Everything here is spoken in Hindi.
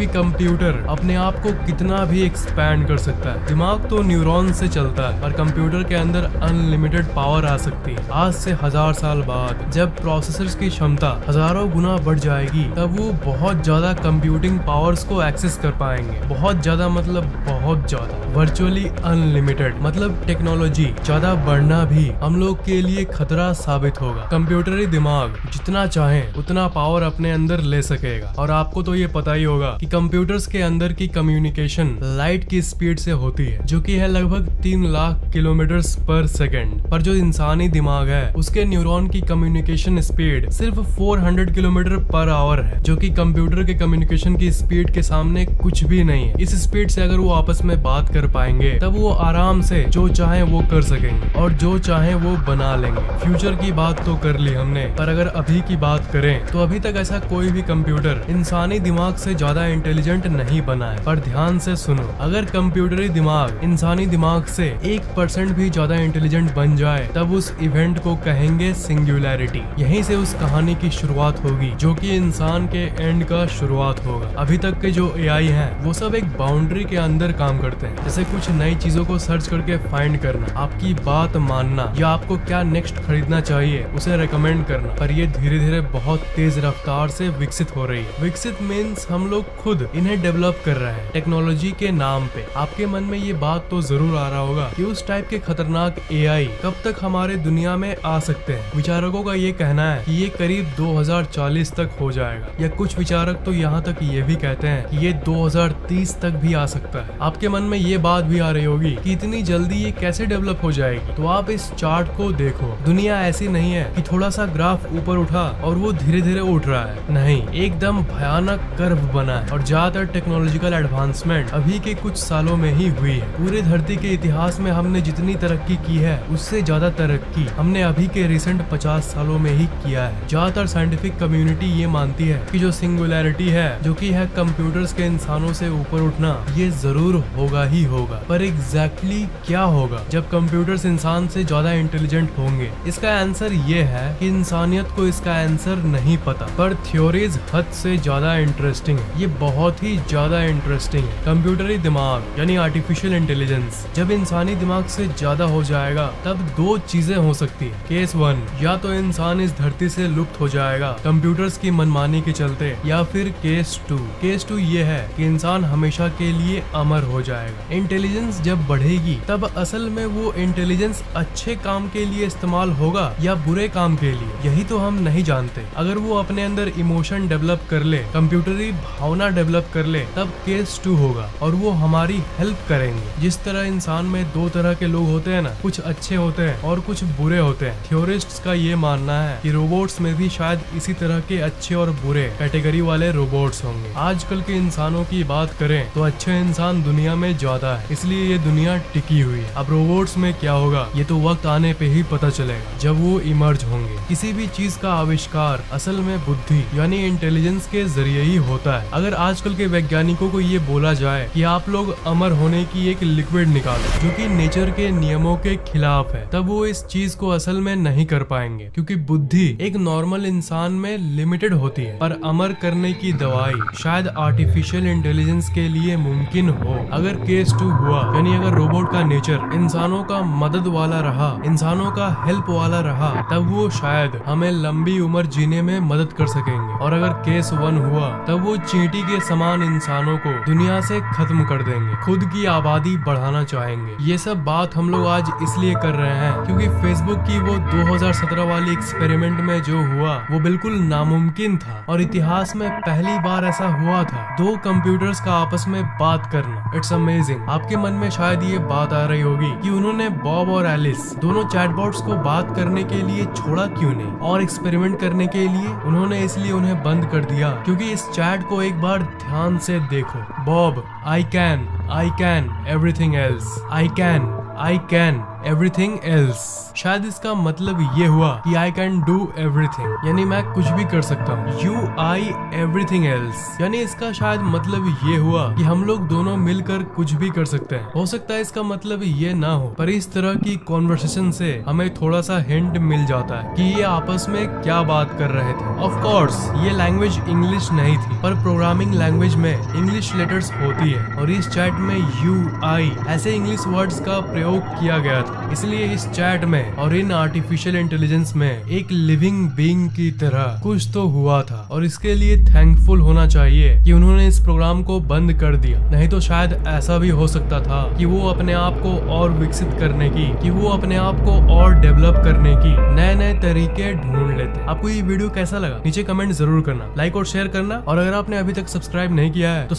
क्योंकि कंप्यूटर अपने आप को कितना भी एक्सपैंड कर सकता है। दिमाग तो न्यूरॉन से चलता है, पर कंप्यूटर के अंदर अनलिमिटेड पावर आ सकती है। आज से 1000 साल बाद जब प्रोसेसर्स की क्षमता हजारों गुना बढ़ जाएगी, तब वो बहुत ज्यादा कंप्यूटिंग पावर्स को एक्सेस कर पाएंगे। बहुत ज्यादा मतलब बहुत ज्यादा, वर्चुअली अनलिमिटेड। मतलब टेक्नोलॉजी ज्यादा बढ़ना भी हम लोग के लिए खतरा साबित होगा। कंप्यूटरी दिमाग जितना चाहे उतना पावर अपने अंदर ले सकेगा। और आपको तो ये पता ही होगा कि कंप्यूटर्स के अंदर की कम्युनिकेशन लाइट की स्पीड से होती है, जो कि है लगभग 3 लाख किलोमीटर पर सेकेंड। पर जो इंसानी दिमाग है उसके न्यूरॉन की कम्युनिकेशन स्पीड सिर्फ 400 किलोमीटर पर आवर है, जो कि कंप्यूटर के कम्युनिकेशन की स्पीड के सामने कुछ भी नहीं है। इस स्पीड से अगर वो आपस में बात कर पाएंगे, तब वो आराम से जो चाहे वो कर सकेंगे और जो चाहे वो बना लेंगे। फ्यूचर की बात तो कर ली हमने, पर अगर अभी की बात करें तो अभी तक ऐसा कोई भी कंप्यूटर इंसानी दिमाग से ज्यादा इंटेलिजेंट नहीं बना है। पर ध्यान से सुनो, अगर कंप्यूटरी दिमाग इंसानी दिमाग से 1% भी ज्यादा इंटेलिजेंट बन जाए, तब उस इवेंट को कहेंगे सिंगुलैरिटी। यहीं से उस कहानी की शुरुआत होगी, जो कि इंसान के एंड का शुरुआत होगा। अभी तक के जो एआई हैं, वो सब एक बाउंड्री के अंदर काम करते हैं, जैसे कुछ नई चीजों को सर्च करके फाइंड करना, आपकी बात मानना, या आपको क्या नेक्स्ट खरीदना चाहिए उसे रेकमेंड करना। पर ये धीरे धीरे बहुत तेज रफ्तार से विकसित हो रही है। विकसित मीन्स हम लोग खुद इन्हें डेवलप कर रहे हैं टेक्नोलॉजी के नाम पे। आपके मन में ये बात तो जरूर आ रहा होगा कि उस टाइप के खतरनाक एआई कब तक हमारे दुनिया में आ सकते हैं। विचारकों का ये कहना है कि ये करीब 2040 तक हो जाएगा, या कुछ विचारक तो यहाँ तक ये भी कहते हैं कि ये 2030 तक भी आ सकता है। आपके मन में ये बात भी आ रही होगी कि इतनी जल्दी ये कैसे डेवलप हो जाएगी। तो आप इस चार्ट को देखो, दुनिया ऐसी नहीं है कि थोड़ा सा ग्राफ ऊपर उठा और वो धीरे धीरे उठ रहा है। नहीं, एकदम भयानक कर्व बना है। और ज्यादातर टेक्नोलॉजिकल एडवांसमेंट अभी के कुछ सालों में ही हुई है। पूरी धरती के इतिहास में हमने जितनी तरक्की की है, उससे ज्यादा तरक्की हमने अभी के रिसेंट 50 सालों में ही किया है। ज्यादातर साइंटिफिक कम्युनिटी ये मानती है कि जो सिंगुलैरिटी है, जो कि है कंप्यूटर्स के इंसानों से ऊपर उठना, ये जरूर होगा ही होगा। पर एग्जैक्टली क्या होगा जब कंप्यूटर्स इंसान से ज्यादा इंटेलिजेंट होंगे? इसका आंसर ये है कि इंसानियत को इसका आंसर नहीं पता, पर थ्योरीज हद से ज्यादा इंटरेस्टिंग है। ये बहुत ही ज्यादा इंटरेस्टिंग है। कंप्यूटरी दिमाग यानी आर्टिफिशियल इंटेलिजेंस जब इंसानी दिमाग से ज्यादा हो जाएगा, तब दो चीजें हो सकती है। केस 1, या तो इंसान इस धरती से लुप्त हो जाएगा कंप्यूटर्स की मनमानी के चलते, या फिर केस 2 ये है कि इंसान हमेशा के लिए अमर हो जाएगा। इंटेलिजेंस जब बढ़ेगी, तब असल में वो इंटेलिजेंस अच्छे काम के लिए इस्तेमाल होगा या बुरे काम के लिए, यही तो हम नहीं जानते। अगर वो अपने अंदर इमोशन डेवलप कर ले, कंप्यूटरी भावना डेवलप कर ले, तब केस 2 होगा और वो हमारी हेल्प करेंगे। जिस तरह इंसान में 2 तरह के लोग होते हैं ना, कुछ अच्छे होते हैं और कुछ बुरे होते हैं। थ्योरिस्ट्स का ये मानना है कि रोबोट्स में भी शायद इसी तरह के अच्छे और बुरे कैटेगरी वाले रोबोट्स होंगे। आजकल के इंसानों की बात करें तो अच्छे इंसान दुनिया में ज्यादा है, इसलिए ये दुनिया टिकी हुई है। अब रोबोट्स में क्या होगा, ये तो वक्त आने पे ही पता चलेगा, जब वो इमर्ज होंगे। किसी भी चीज का आविष्कार असल में बुद्धि यानी इंटेलिजेंस के जरिए ही होता है। अगर आजकल के वैज्ञानिकों को ये बोला जाए कि आप लोग अमर होने की एक लिक्विड निकालो जो कि नेचर के नियमों के खिलाफ है, तब वो इस चीज को असल में नहीं कर पाएंगे, क्योंकि बुद्धि एक नॉर्मल इंसान में लिमिटेड होती है। पर अमर करने की दवाई शायद आर्टिफिशियल इंटेलिजेंस के लिए मुमकिन हो। अगर केस 2 हुआ, यानी अगर रोबोट का नेचर इंसानों का मदद वाला रहा, इंसानों का हेल्प वाला रहा, तब वो शायद हमें लंबी उम्र जीने में मदद कर सकेंगे। और अगर केस 1 हुआ, तब वो चींटी के समान इंसानों को दुनिया से खत्म कर देंगे, खुद की आबादी बढ़ाना चाहेंगे। ये सब बात हम लोग आज इसलिए कर रहे हैं क्योंकि फेसबुक की वो 2017 वाली एक्सपेरिमेंट में जो हुआ, वो बिल्कुल नामुमकिन था और इतिहास में पहली बार ऐसा हुआ था, 2 कंप्यूटर्स का आपस में बात करना। It's amazing. आपके मन में शायद ये बात आ रही होगी कि उन्होंने बॉब और एलिस दोनों चैटबॉट्स को बात करने के लिए छोड़ा क्यों नहीं, और एक्सपेरिमेंट करने के लिए उन्होंने इसलिए उन्हें बंद कर दिया क्योंकि इस चैट को एक बार ध्यान से देखो। Bob, I can everything else, I can everything else. शायद इसका मतलब ये हुआ कि आई कैन डू एवरीथिंग, यानी मैं कुछ भी कर सकता हूँ। यू आई एवरीथिंग एल्स, यानी इसका शायद मतलब ये हुआ कि हम लोग दोनों मिलकर कुछ भी कर सकते हैं। हो सकता है इसका मतलब ये ना हो, पर इस तरह की कॉन्वर्सेशन से हमें थोड़ा सा हिंट मिल जाता है कि ये आपस में क्या बात कर रहे थे। ऑफ कोर्स ये लैंग्वेज इंग्लिश नहीं थी, पर प्रोग्रामिंग लैंग्वेज में इंग्लिश लेटर्स होती है और इस चैट में यू आई ऐसे इंग्लिश वर्ड्स का प्रयोग किया गया था। इसलिए इस चैट में और इन आर्टिफिशियल इंटेलिजेंस में एक लिविंग बीइंग की तरह कुछ तो हुआ था, और इसके लिए थैंकफुल होना चाहिए कि उन्होंने इस प्रोग्राम को बंद कर दिया। नहीं तो शायद ऐसा भी हो सकता था कि वो अपने आप को और विकसित करने की, कि वो अपने आप को और डेवलप करने की नए नए तरीके ढूंढ लेते। आपको ये वीडियो कैसा लगा नीचे कमेंट जरूर करना, लाइक और शेयर करना, और अगर आपने अभी तक सब्सक्राइब नहीं किया है तो